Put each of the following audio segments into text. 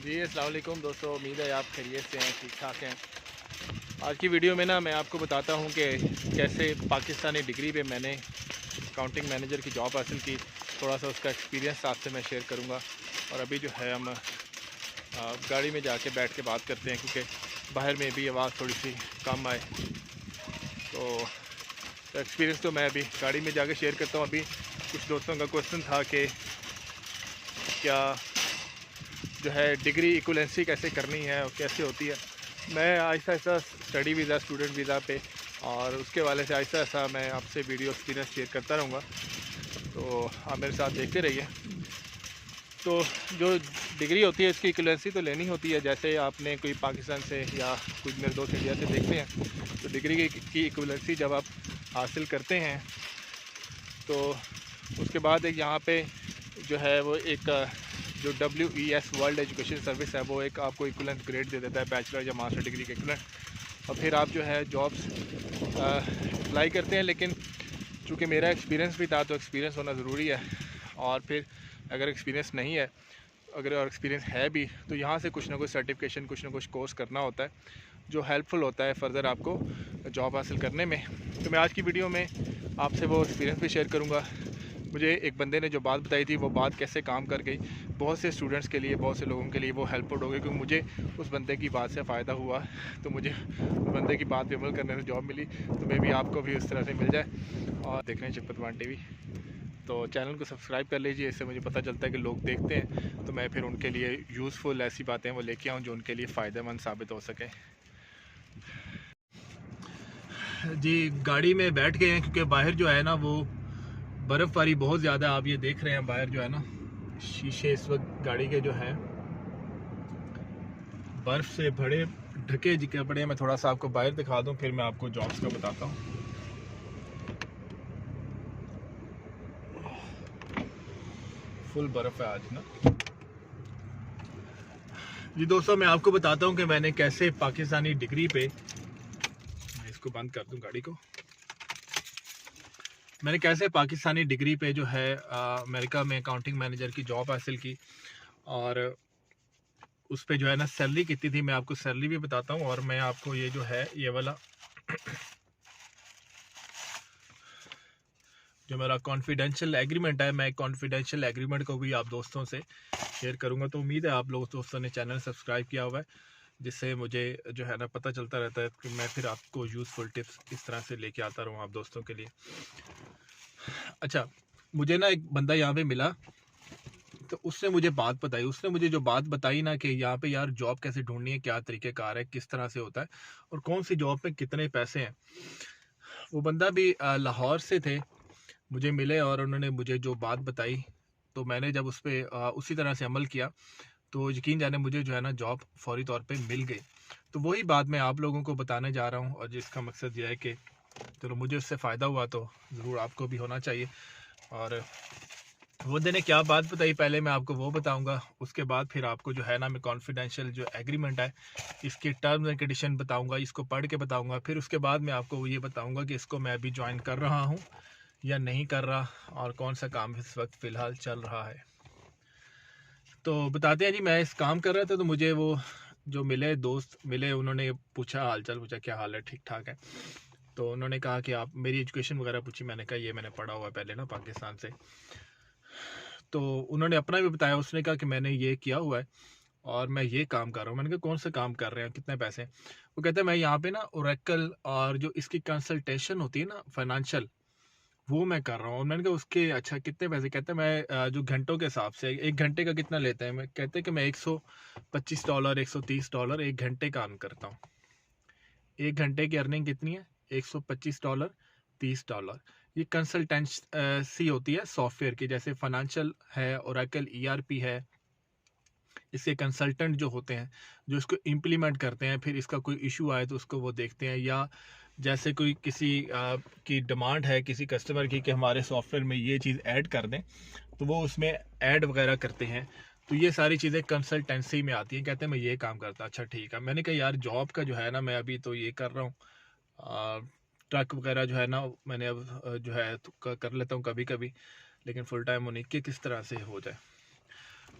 जी अस्सलाम वालेकुम दोस्तों, उम्मीद है आप खैरियत से हैं, ठीक ठाक हैं। आज की वीडियो में ना मैं आपको बताता हूं कि कैसे पाकिस्तानी डिग्री पे मैंने अकाउंटिंग मैनेजर की जॉब हासिल की। थोड़ा सा उसका एक्सपीरियंस आपसे मैं शेयर करूंगा। और अभी जो है हम गाड़ी में जाके बैठ के बात करते हैं, क्योंकि बाहर में भी आवाज़ थोड़ी सी कम आए। तो एक्सपीरियंस तो मैं अभी गाड़ी में जाके शेयर करता हूँ। अभी कुछ दोस्तों का क्वेश्चन था कि क्या जो है डिग्री इक्वलेंसी कैसे करनी है और कैसे होती है। मैं Aahista Aahista study visa, student visa पे और उसके वाले से आहिस्ता आहिस्ता मैं आपसे वीडियो एक्सपीरियंस शेयर करता रहूँगा, तो आप मेरे साथ देखते रहिए। तो जो डिग्री होती है इसकी इक्वलेंसी तो लेनी होती है। जैसे आपने कोई पाकिस्तान से या कुछ मेरे दोस्त इंडिया से देखते हैं, तो डिग्री की इक्वलेंसी जब आप हासिल करते हैं तो उसके बाद एक यहाँ पे जो है वो एक जो WES वर्ल्ड एजुकेशन सर्विस है वो एक आपको इक्वलेंट ग्रेड दे देता है, बैचलर या मास्टर डिग्री के इक्वलेंट। और फिर आप जो है जॉब्स अप्लाई करते हैं। लेकिन चूँकि मेरा एक्सपीरियंस भी था तो एक्सपीरियंस होना ज़रूरी है। और फिर अगर एक्सपीरियंस नहीं है, अगर एक्सपीरियंस है भी, तो यहाँ से कुछ ना कुछ सर्टिफिकेशन, कुछ ना कुछ कोर्स करना होता है जो हेल्पफुल होता है फर्दर आपको जॉब हासिल करने में। तो मैं आज की वीडियो में आपसे वो एक्सपीरियंस भी शेयर करूँगा। मुझे एक बंदे ने जो बात बताई थी वो बात कैसे काम कर गई, बहुत से स्टूडेंट्स के लिए, बहुत से लोगों के लिए वो हेल्पफुल हो गई, क्योंकि मुझे उस बंदे की बात से फ़ायदा हुआ। तो मुझे उस बंदे की बात पे अमल करने से जॉब मिली, तो मे भी आपको भी उस तरह से मिल जाए। और देख रहे हैं चिपकवान टीवी, तो चैनल को सब्सक्राइब कर लीजिए। इससे मुझे पता चलता है कि लोग देखते हैं, तो मैं फिर उनके लिए यूज़फुल ऐसी बातें वो लेके आऊँ जो उनके लिए फ़ायदेमंद साबित हो सके। जी, गाड़ी में बैठ गए हैं क्योंकि बाहर जो है ना वो बर्फ़बारी बहुत ज़्यादा। आप ये देख रहे हैं बाहर जो है ना, शीशे इस वक्त गाड़ी के जो हैं बर्फ़ से बड़े ढके जिके पड़े हैं। मैं थोड़ा सा आपको बाहर दिखा दूं, फिर मैं आपको जॉब्स का बताता हूँ। फुल बर्फ़ है आज ना। जी दोस्तों, मैं आपको बताता हूँ कि मैंने कैसे पाकिस्तानी डिग्री पे, मैं इसको बंद कर दूं गाड़ी को, मैंने कैसे पाकिस्तानी डिग्री पे जो है अमेरिका में अकाउंटिंग मैनेजर की जॉब हासिल की। और उस पर जो है ना सैलरी कितनी थी, मैं आपको सैलरी भी बताता हूँ। और मैं आपको ये जो है ये वाला जो मेरा कॉन्फिडेंशियल एग्रीमेंट है, मैं कॉन्फिडेंशियल एग्रीमेंट को भी आप दोस्तों से शेयर करूंगा। तो उम्मीद है आप लोग दोस्तों ने चैनल सब्सक्राइब किया हुआ है, जिससे मुझे जो है ना पता चलता रहता है कि मैं फिर आपको यूज़फुल टिप्स इस तरह से लेके आता रहूँ आप दोस्तों के लिए। अच्छा, मुझे ना एक बंदा यहाँ पे मिला, तो उसने मुझे बात बताई। उसने मुझे जो बात बताई ना कि यहाँ पे यार जॉब कैसे ढूंढनी है, क्या तरीक़ेकार है, किस तरह से होता है और कौन सी जॉब में कितने पैसे हैं। वो बंदा भी लाहौर से थे, मुझे मिले और उन्होंने मुझे जो बात बताई, तो मैंने जब उस पर उसी तरह से अमल किया, तो यकीन जाने मुझे जो है ना जॉब फौरी तौर पे मिल गई। तो वही बात मैं आप लोगों को बताने जा रहा हूँ, और जिसका मकसद यह है कि चलो मुझे उससे फ़ायदा हुआ तो ज़रूर आपको भी होना चाहिए। और वो दिन ने क्या बात बताई, पहले मैं आपको वो बताऊंगा, उसके बाद फिर आपको जो है ना मैं कॉन्फिडेंशियल जो एग्रीमेंट है इसके टर्म्स एंड कंडीशन बताऊंगा, इसको पढ़ के बताऊंगा। फिर उसके बाद मैं आपको ये बताऊंगा कि इसको मैं अभी ज्वाइन कर रहा हूँ या नहीं कर रहा, और कौन सा काम इस वक्त फ़िलहाल चल रहा है। तो बताते हैं जी, मैं इस काम कर रहा था, तो मुझे वो जो मिले, दोस्त मिले, उन्होंने पूछा हाल चाल, पूछा क्या हाल है, ठीक ठाक है। तो उन्होंने कहा कि आप मेरी एजुकेशन वगैरह पूछी। मैंने कहा ये मैंने पढ़ा हुआ है पहले ना पाकिस्तान से। तो उन्होंने अपना भी बताया, उसने कहा कि मैंने ये किया हुआ है और मैं ये काम कर रहा हूँ। मैंने कहा कौन सा काम कर रहे हैं, कितने पैसे? वो कहते हैं मैं यहाँ पे ना ओरेकल और जो इसकी कंसल्टेशन होती है ना फाइनेंशियल, वो मैं कर रहा हूँ। और मैंने कहा उसके अच्छा कितने पैसे? कहते हैं मैं जो घंटों के हिसाब से, एक घंटे का कितना लेते हैं? मैं कहते हैं कि मैं $125 $130 एक घंटे का अर्न करता हूँ। एक घंटे की अर्निंग कितनी है? $125 $30। ये कंसल्टेंसी होती है सॉफ्टवेयर की, जैसे फाइनेंशियल है, ओरेकल ERP है। इसके कंसल्टेंट जो होते हैं, जो इसको इम्प्लीमेंट करते हैं, फिर इसका कोई इशू आए तो उसको वो देखते हैं, या जैसे कोई किसी की डिमांड है किसी कस्टमर की कि हमारे सॉफ्टवेयर में ये चीज़ ऐड कर दें, तो वो उसमें ऐड वगैरह करते हैं। तो ये सारी चीज़ें कंसल्टेंसी में आती हैं। कहते हैं मैं ये काम करता, अच्छा ठीक है। मैंने कहा यार जॉब का जो है ना, मैं अभी तो ये कर रहा हूँ, ट्रक वगैरह जो है ना मैंने अब जो है तो कर लेता हूँ कभी कभी, लेकिन फुल टाइम होने के किस तरह से हो जाए।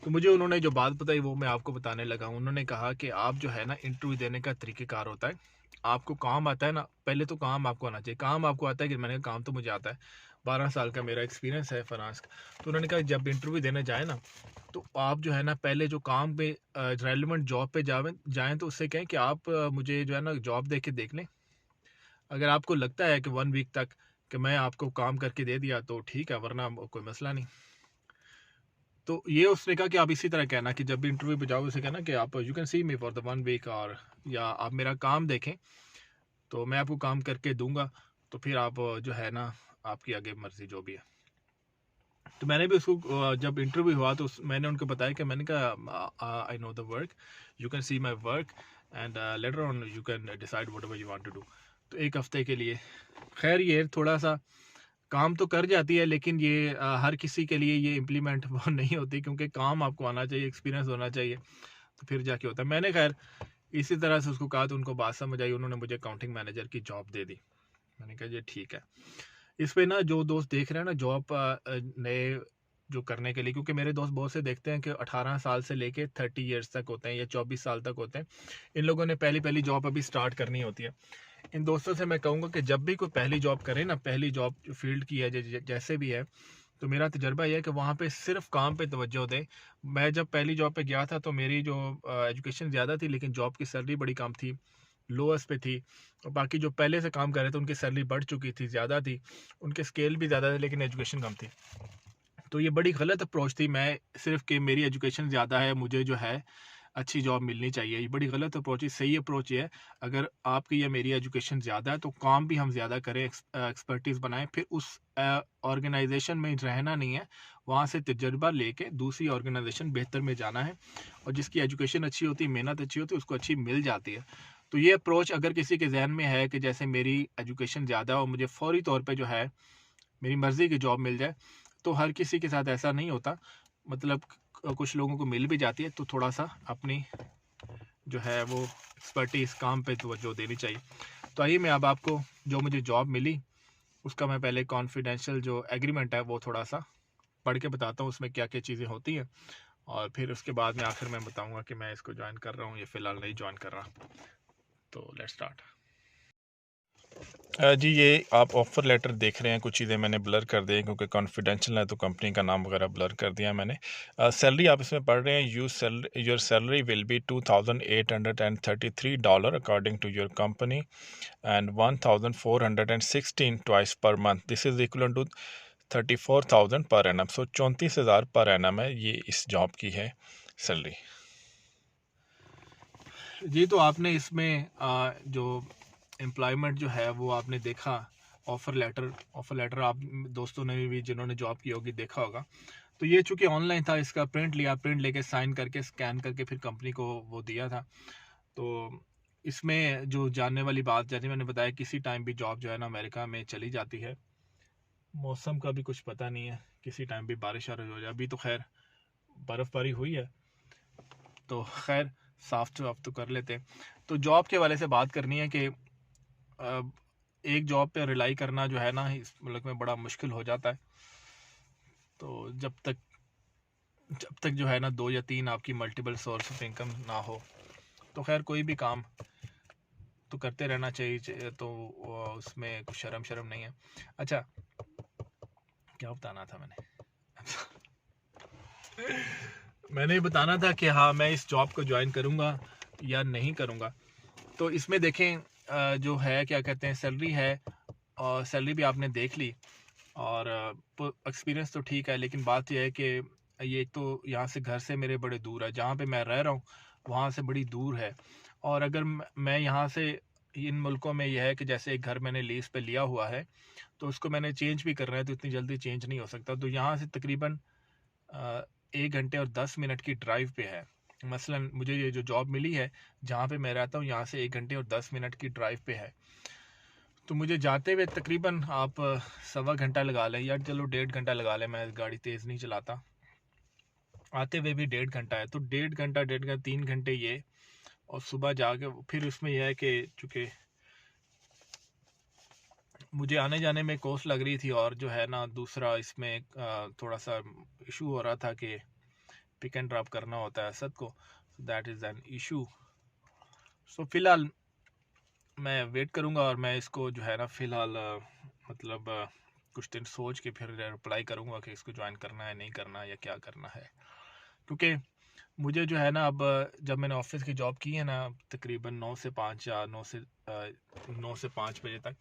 तो मुझे उन्होंने जो बात बताई वो मैं आपको बताने लगा। उन्होंने कहा कि आप जो है ना इंटरव्यू देने का तरीक़ेकार होता है, आपको काम आता है ना, पहले तो काम आपको आना चाहिए। काम आपको आता है कि मैंने कहा काम तो मुझे आता है, 12 साल का मेरा एक्सपीरियंस है फाइनेंस का। तो उन्होंने कहा जब इंटरव्यू देने जाए ना, तो आप जो है ना पहले जो काम पे रेलेवेंट जॉब पे जाएँ तो उससे कहें कि आप मुझे जो है ना जॉब दे के देख लें। अगर आपको लगता है कि 1 वीक तक कि मैं आपको काम करके दे दिया तो ठीक है, वरना कोई मसला नहीं। तो ये उसने कहा कि आप इसी तरह कहना कि जब भी इंटरव्यू पे जाओ उसे कहना कि आप you can see me for the 1 week, और या आप मेरा काम देखें तो मैं आपको काम करके दूंगा, तो फिर आप जो है ना आपकी आगे मर्जी जो भी है। तो मैंने भी उसको जब इंटरव्यू हुआ तो मैंने उनको बताया कि मैंने कहा I know the work, you can see my work and later on you can decide whatever you want to do. तो 1 हफ्ते के लिए खैर ये थोड़ा सा काम तो कर जाती है, लेकिन ये हर किसी के लिए ये इम्प्लीमेंट वो नहीं होती, क्योंकि काम आपको आना चाहिए, एक्सपीरियंस होना चाहिए, तो फिर जाके होता है। मैंने खैर इसी तरह से उसको कहा तो उनको बात समझ आई, उन्होंने मुझे अकाउंटिंग मैनेजर की जॉब दे दी। मैंने कहा ये ठीक है। इस पे ना जो दोस्त देख रहे हैं ना जॉब नए जो करने के लिए, क्योंकि मेरे दोस्त बहुत से देखते हैं कि 18 साल से लेके 30 ईयर्स तक होते हैं या 24 साल तक होते हैं, इन लोगों ने पहली जॉब अभी स्टार्ट करनी होती है। इन दोस्तों से मैं कहूँगा कि जब भी कोई पहली जॉब करे ना, पहली जॉब फील्ड की है जैसे भी है, तो मेरा तजर्बा यह है कि वहाँ पे सिर्फ काम पे तवज्जो दें। मैं जब पहली जॉब पे गया था तो मेरी जो एजुकेशन ज़्यादा थी, लेकिन जॉब की सैलरी बड़ी कम थी, लोएस्ट पे थी। और बाकी जो पहले से काम कर रहे थे उनकी सैलरी बढ़ चुकी थी, ज़्यादा थी, उनके स्केल भी ज़्यादा थे, लेकिन एजुकेशन कम थी। तो ये बड़ी गलत अप्रोच थी। मैं सिर्फ कि मेरी एजुकेशन ज़्यादा है, मुझे जो है अच्छी जॉब मिलनी चाहिए, ये बड़ी गलत अप्रोच है। सही अप्रोच ये है, अगर आपकी या मेरी एजुकेशन ज़्यादा है तो काम भी हम ज़्यादा करें, एक्सपर्टीज़ बनाएं, फिर उस ऑर्गेनाइजेशन में रहना नहीं है, वहाँ से तजर्बा लेके दूसरी ऑर्गेनाइजेशन बेहतर में जाना है। और जिसकी एजुकेशन अच्छी होती है, मेहनत अच्छी होती है, उसको अच्छी मिल जाती है। तो ये अप्रोच अगर किसी के जहन में है कि जैसे मेरी एजुकेशन ज़्यादा और मुझे फौरी तौर पर जो है मेरी मर्ज़ी की जॉब मिल जाए, तो हर किसी के साथ ऐसा नहीं होता। मतलब कुछ लोगों को मिल भी जाती है, तो थोड़ा सा अपनी जो है वो एक्सपर्टीज़ काम पे तवज्जो देनी चाहिए। तो आइए मैं अब आपको जो मुझे जॉब मिली उसका मैं पहले कॉन्फिडेंशियल जो एग्रीमेंट है वो थोड़ा सा पढ़ के बताता हूँ, उसमें क्या क्या चीज़ें होती हैं, और फिर उसके बाद में आखिर में बताऊँगा कि मैं इसको ज्वाइन कर रहा हूँ या फ़िलहाल नहीं ज्वाइन कर रहा। तो लेट्स स्टार्ट। जी, ये आप ऑफ़र लेटर देख रहे हैं, कुछ चीज़ें मैंने ब्लर कर दी हैं क्योंकि कॉन्फिडेंशियल है, तो कंपनी का नाम वगैरह ब्लर कर दिया मैंने। सैलरी आप इसमें पढ़ रहे हैं, your salary will be $2,833 according to your company and 1,416 twice per month. This is equal to 34,000 per annum. So 34,000 per annum है, ये इस जॉब की है सैलरी। जी, तो आपने इसमें जो एम्प्लॉयमेंट जो है वो आपने देखा, ऑफ़र लेटर आप दोस्तों ने भी जिन्होंने जॉब की होगी देखा होगा। तो ये चूँकि ऑनलाइन था, इसका प्रिंट लिया, प्रिंट लेके साइन करके स्कैन करके फिर कंपनी को वो दिया था। तो इसमें जो जानने वाली बात, जैसे मैंने बताया, किसी टाइम भी जॉब जो है ना अमेरिका में चली जाती है, मौसम का भी कुछ पता नहीं है, किसी टाइम भी बारिश हो जाए। अभी तो खैर बर्फ़बारी हुई है, तो खैर साफ तो कर लेते हैं। तो जॉब के वाले से बात करनी है कि एक जॉब पे रिलाई करना जो है ना इस मुल्क में बड़ा मुश्किल हो जाता है। तो जब तक जो है ना 2 या 3 आपकी मल्टीपल सोर्स ऑफ इनकम ना हो, तो खैर कोई भी काम तो करते रहना चाहिए, तो उसमें कुछ शर्म नहीं है। अच्छा, क्या बताना था मैंने? मैंने बताना था कि हाँ, मैं इस जॉब को ज्वाइन करूँगा या नहीं करूँगा। तो इसमें देखें जो है क्या कहते हैं, सैलरी है, और सैलरी भी आपने देख ली, और एक्सपीरियंस तो ठीक है, लेकिन बात यह है कि ये एक तो यहाँ से घर से मेरे बड़े दूर है, जहाँ पे मैं रह रहा हूँ वहाँ से बड़ी दूर है। और अगर मैं यहाँ से, इन मुल्कों में यह है कि जैसे एक घर मैंने लीज पे लिया हुआ है, तो उसको मैंने चेंज भी करना है, तो इतनी जल्दी चेंज नहीं हो सकता। तो यहाँ से तकरीबन 1 घंटे और 10 मिनट की ड्राइव पे है। मसलन मुझे ये जो जॉब मिली है जहाँ पे मैं रहता हूँ, यहाँ से 1 घंटे और 10 मिनट की ड्राइव पे है। तो मुझे जाते हुए तकरीबन आप 1.25 घंटा लगा लें, या चलो 1.5 घंटा लगा लें, मैं गाड़ी तेज़ नहीं चलाता। आते हुए भी 1.5 घंटा है, तो 1.5 घंटा 3 घंटे ये, और सुबह जाके फिर उसमें यह है कि चूँकि मुझे आने जाने में कॉस्ट लग रही थी, और जो है ना दूसरा इसमें थोड़ा सा इशू हो रहा था कि पिक एंड ड्रॉप करना होता है असद को, दैट इज़ एन इशू। सो फ़िलहाल मैं वेट करूँगा और मैं इसको जो है ना फ़िलहाल मतलब कुछ दिन सोच के फिर रिप्लाई करूँगा कि इसको ज्वाइन करना है, नहीं करना, या क्या करना है। क्योंकि मुझे जो है ना अब जब मैंने ऑफिस की जॉब की है ना तकरीबन 9 से 5 या 9 से 5 बजे तक,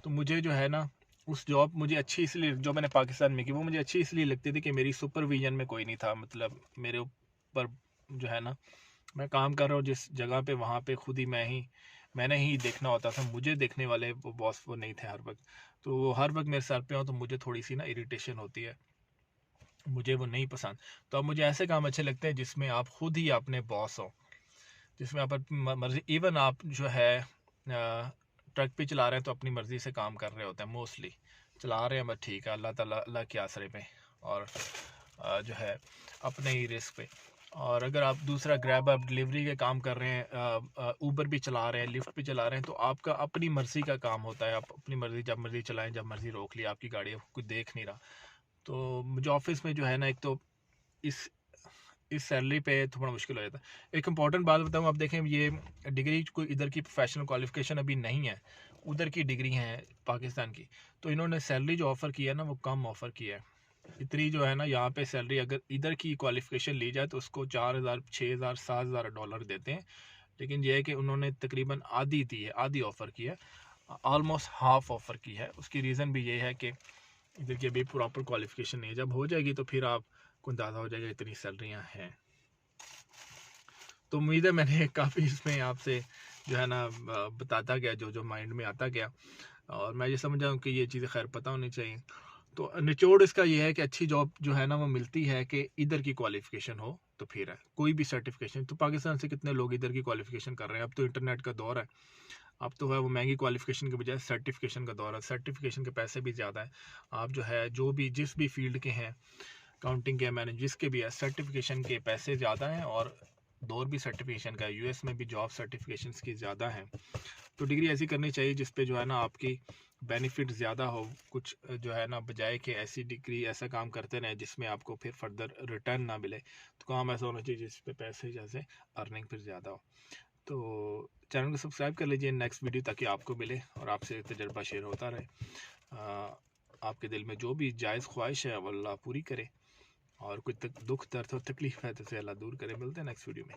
तो मुझे जो है ना उस जॉब मुझे अच्छी इसलिए, जो मैंने पाकिस्तान में की वो मुझे अच्छी इसलिए लगती थी कि मेरी सुपरविजन में कोई नहीं था। मतलब मेरे ऊपर जो है ना, मैं काम कर रहा हूँ जिस जगह पे, वहाँ पे खुद ही मैंने ही देखना होता था। मुझे देखने वाले वो बॉस वो नहीं थे हर वक्त, तो वो हर वक्त मेरे सर पे हो तो मुझे थोड़ी सी ना इरिटेशन होती है, मुझे वो नहीं पसंद। तो अब मुझे ऐसे काम अच्छे लगते हैं जिसमें आप खुद ही अपने बॉस हो, जिसमें आप अपनी मर्जी, इवन आप जो है ट्रक पे चला रहे हैं तो अपनी मर्जी से काम कर रहे होते हैं, मोस्टली चला रहे हैं बस, ठीक है, अल्लाह ताला अल्लाह के आसरे पे, और जो है अपने ही रिस्क पे। और अगर आप दूसरा ग्रैब आप डिलीवरी के काम कर रहे हैं, ऊबर भी चला रहे हैं, लिफ्ट भी चला रहे हैं, तो आपका अपनी मर्जी का काम होता है, आप अपनी मर्जी जब मर्जी चलाएं, जब मर्जी रोक लिया, आपकी गाड़ी कोई देख नहीं रहा। तो मुझे ऑफिस में जो है ना, एक तो इस सैलरी पे थोड़ा मुश्किल हो जाता है। एक इंपॉर्टेंट बात बताऊँ, आप देखें ये डिग्री कोई इधर की प्रोफेशनल क्वालिफिकेशन अभी नहीं है, उधर की डिग्री है पाकिस्तान की, तो इन्होंने सैलरी जो ऑफ़र की है ना वो कम ऑफ़र किया है। इतनी जो है ना यहाँ पे सैलरी अगर इधर की क्वालिफिकेशन ली जाए तो उसको 4,000 6,000 7,000 डॉलर देते हैं, लेकिन यह है कि उन्होंने तकरीबन आधी दी है, आधी ऑफ़र की है, ऑलमोस्ट हाफ ऑफ़र की है। उसकी रीज़न भी ये है कि इधर की अभी प्रॉपर क्वालिफिकेशन नहीं है, जब हो जाएगी तो फिर आपको अंदाज़ा हो जाएगा इतनी सैलरियाँ हैं। तो उम्मीद है मैंने काफ़ी इसमें आपसे जो है ना बताता गया जो माइंड में आता गया, और मैं ये समझ हूँ कि ये चीज़ें खैर पता होनी चाहिए। तो निचोड़ इसका ये है कि अच्छी जॉब जो है ना वो मिलती है कि इधर की क्वालिफिकेशन हो, तो फिर है कोई भी सर्टिफिकेशन। तो पाकिस्तान से कितने लोग इधर की क्वालिफिकेशन कर रहे हैं, अब तो इंटरनेट का दौर है, अब तो है वो महंगी क्वालिफिकेशन के बजाय सर्टिफिकेशन का दौर है, सर्टिफिकेशन के पैसे भी ज़्यादा है। आप जो है जिस भी फील्ड के हैं, काउंटिंग के, मैंने जिसके भी है, सर्टिफिकेशन के पैसे ज़्यादा हैं, और दौर भी सर्टिफिकेशन का है, यूएस में भी जॉब सर्टिफिकेशंस की ज़्यादा हैं। तो डिग्री ऐसी करनी चाहिए जिस पे जो है ना आपकी बेनिफिट ज़्यादा हो, कुछ जो है ना, बजाय कि ऐसी डिग्री ऐसा काम करते रहें जिसमें आपको फिर फर्दर रिटर्न ना मिले। तो काम ऐसा होना चाहिए जिस पे पैसे जैसे अर्निंग फिर ज़्यादा हो। तो चैनल को सब्सक्राइब कर लीजिए नेक्स्ट वीडियो, ताकि आपको मिले और आपसे तजर्बा शेयर होता रहे। आपके दिल में जो भी जायज़ ख्वाहिश है वो अल्लाह पूरी करे, और कोई दुख दर्द और तकलीफ है तो उसे अल्लाह दूर करे। मिलते हैं नेक्स्ट वीडियो में।